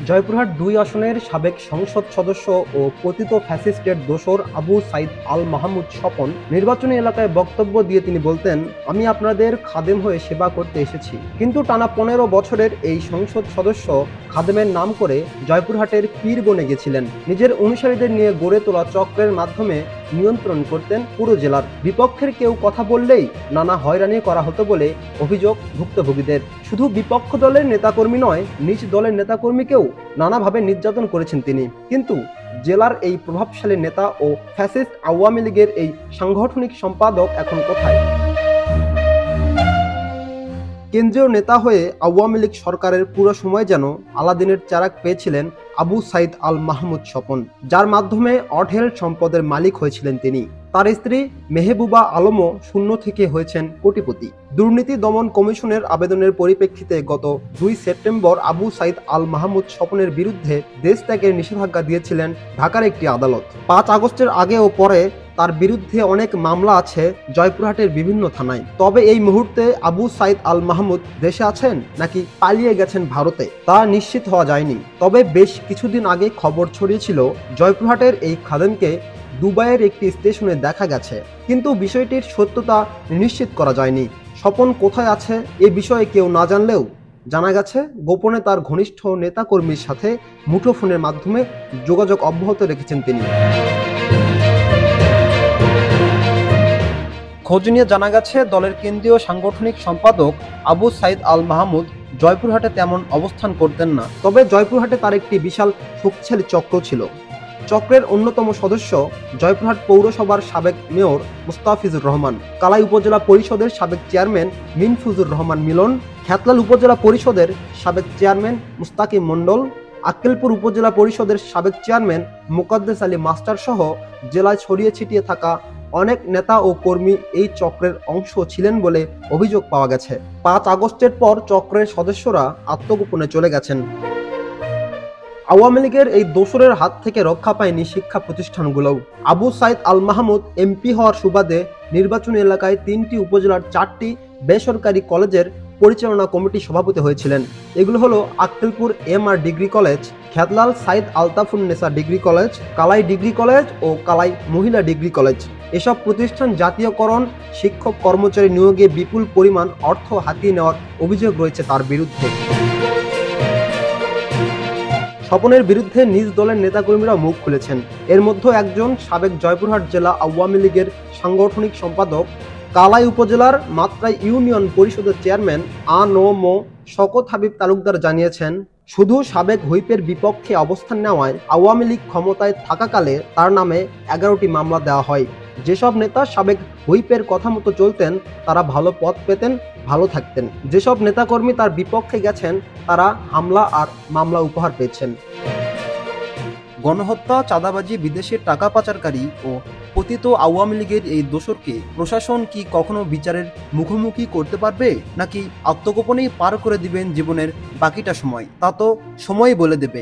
জয়পুরহাট ২ আসনের সাবেক সংসদ সদস্য ও পতিত ফ্যাসিস্টের দোসর আবু সাইদ আল মাহমুদ স্বপন নির্বাচনী এলাকায় বক্তব্য দিয়ে তিনি বলতেন, আমি আপনাদের খাদেম হয়ে সেবা করতে এসেছি। কিন্তু টানা ১৫ বছরের এই সংসদ সদস্য খাদেমের নাম করে জয়পুরহাটের পীর বনে গেছিলেন। নিজের অনুসারীদের নিয়ে গড়ে তোলা চক্রের মাধ্যমে নিয়ন্ত্রণ করতেন পুরো জেলার। বিপক্ষের কেউ কথা বললেই নানা হয়রানি করা হতো বলে অভিযোগ ভুক্তভোগীদের। শুধু বিপক্ষ দলের নেতাকর্মী নয়, নিজ দলের নেতাকর্মীকেও নানাভাবে নির্যাতন করেছেন তিনি। কিন্তু জেলার এই প্রভাবশালী নেতা ও ফ্যাসিস্ট আওয়ামী লীগের এই সাংগঠনিক সম্পাদক এখন কোথায়? কেন্দ্রীয় নেতা হয়ে আওয়ামী লীগ সরকারের পুরো সময় যেন আলাদিনের চারাক পেয়েছিলেন আবু সাইদ আল মাহমুদ স্বপন, যার মাধ্যমে অঢেল সম্পদের মালিক হয়েছিলেন তিনি। তার স্ত্রী মেহবুবা আলমও শূন্য থেকে হয়েছেন কোটিপতি। দুর্নীতি দমন কমিশনের আবেদনের পরিপ্রেক্ষিতে গত ২ সেপ্টেম্বর আবু সাইদ আল মাহমুদ স্বপনের বিরুদ্ধে দেশ ত্যাগের নিষেধাজ্ঞা দিয়েছিলেন ঢাকার একটি আদালত। ৫ আগস্টের আগে ও পরে তার বিরুদ্ধে অনেক মামলা আছে জয়পুরহাটের বিভিন্ন থানায়। তবে এই মুহূর্তে আবু সাইদ আল মাহমুদ দেশে আছেন নাকি পালিয়ে গেছেন ভারতে, তা নিশ্চিত হওয়া যায়নি। তবে বেশ কিছুদিন আগে খবর ছড়িয়েছিল জয়পুরহাটের এই খাদেমকে দুবাইয়ের একটি স্টেশনে দেখা গেছে, কিন্তু বিষয়টির সত্যতা নিশ্চিত করা যায়নি। স্বপন কোথায় আছে এ বিষয়ে কেউ না জানলেও জানা গেছে গোপনে তার ঘনিষ্ঠ নেতাকর্মীর সাথে মুঠোফোনের মাধ্যমে যোগাযোগ অব্যাহত রেখেছেন তিনি। খোঁজ নিয়ে জানা গেছে দলের কেন্দ্রীয় সাংগঠনিক সম্পাদক আবু সাইদ আল মাহমুদ জয়পুরহাটে তেমন অবস্থান করতেন না। তবে জয়পুরহাটে তার একটি বিশাল শক্তিশালী চক্র ছিল। চক্রের অন্যতম সদস্য জয়পুরহাট পৌরসভার সাবেক মেয়র মুস্তাফিজুর রহমান, কালাই উপজেলা পরিষদের সাবেক চেয়ারম্যান মিনফুজুর রহমান মিলন, খ্যাতলাল উপজেলা পরিষদের সাবেক চেয়ারম্যান মুস্তাকিম মণ্ডল, আক্কেলপুর উপজেলা পরিষদের সাবেক চেয়ারম্যান মোকাদ্দেস আলী মাস্টার সহ জেলায় ছড়িয়ে ছিটিয়ে থাকা অনেক নেতা ও কর্মী এই চক্রের অংশ ছিলেন বলে অভিযোগ পাওয়া গেছে। ৫ আগস্টের পর চক্রের সদস্যরা আত্মগোপনে চলে গেছেন। আওয়ামী লীগের এই দোসরের হাত থেকে রক্ষা পায়নি শিক্ষা প্রতিষ্ঠানগুলোও। আবু সাইদ আল মাহমুদ এমপি হওয়ার সুবাদে নির্বাচনী এলাকায় ৩টি উপজেলার ৪টি বেসরকারি কলেজের পরিচালনা কমিটি সভাপতি হয়েছিলেন। এগুলো হলো Akkelpur MR degree college, Khetlal Syed Altafunnesa degree college, Kalai degree college ও কালাই মহিলা ডিগ্রি কলেজ। এসব প্রতিষ্ঠান জাতীয়করণ, শিক্ষক কর্মচারী নিয়োগে বিপুল পরিমাণ অর্থ হাতিয়ে নেওয়ার অভিযোগ রয়েছে তার বিরুদ্ধে। স্বপনের বিরুদ্ধে নিজ দলের নেতাকর্মীরা মুখ খুলেছেন। এর মধ্যে একজন সাবেক জয়পুরহাট জেলা আওয়ামী লীগের সাংগঠনিক সম্পাদক, কালাই উপজেলার মাত্রাই ইউনিয়ন পরিষদের চেয়ারম্যান আ.ন.ম শওকত হাবিব তালুকদার জানিয়েছেন, শুধু সাবেক হুইপের বিপক্ষে অবস্থান নেওয়ায় আওয়ামী লীগ ক্ষমতায় থাকাকালে তার নামে 11টি মামলা দেওয়া হয়। যেসব নেতা সাবেক হুইপের কথা মতো চলতেন তারা ভালো পদ পেতেন, ভালো থাকতেন। যেসব নেতাকর্মী তার বিপক্ষে গেছেন তারা হামলা আর মামলা উপহার পেয়েছেন। গণহত্যা, চাঁদাবাজি, বিদেশের টাকা পাচারকারী ও পতিত আওয়ামী লীগের এই দোসরকে প্রশাসন কি কখনো বিচারের মুখোমুখি করতে পারবে, নাকি আত্মগোপনেই পার করে দিবেন জীবনের বাকিটা সময়, তা তো সময়ই বলে দেবে।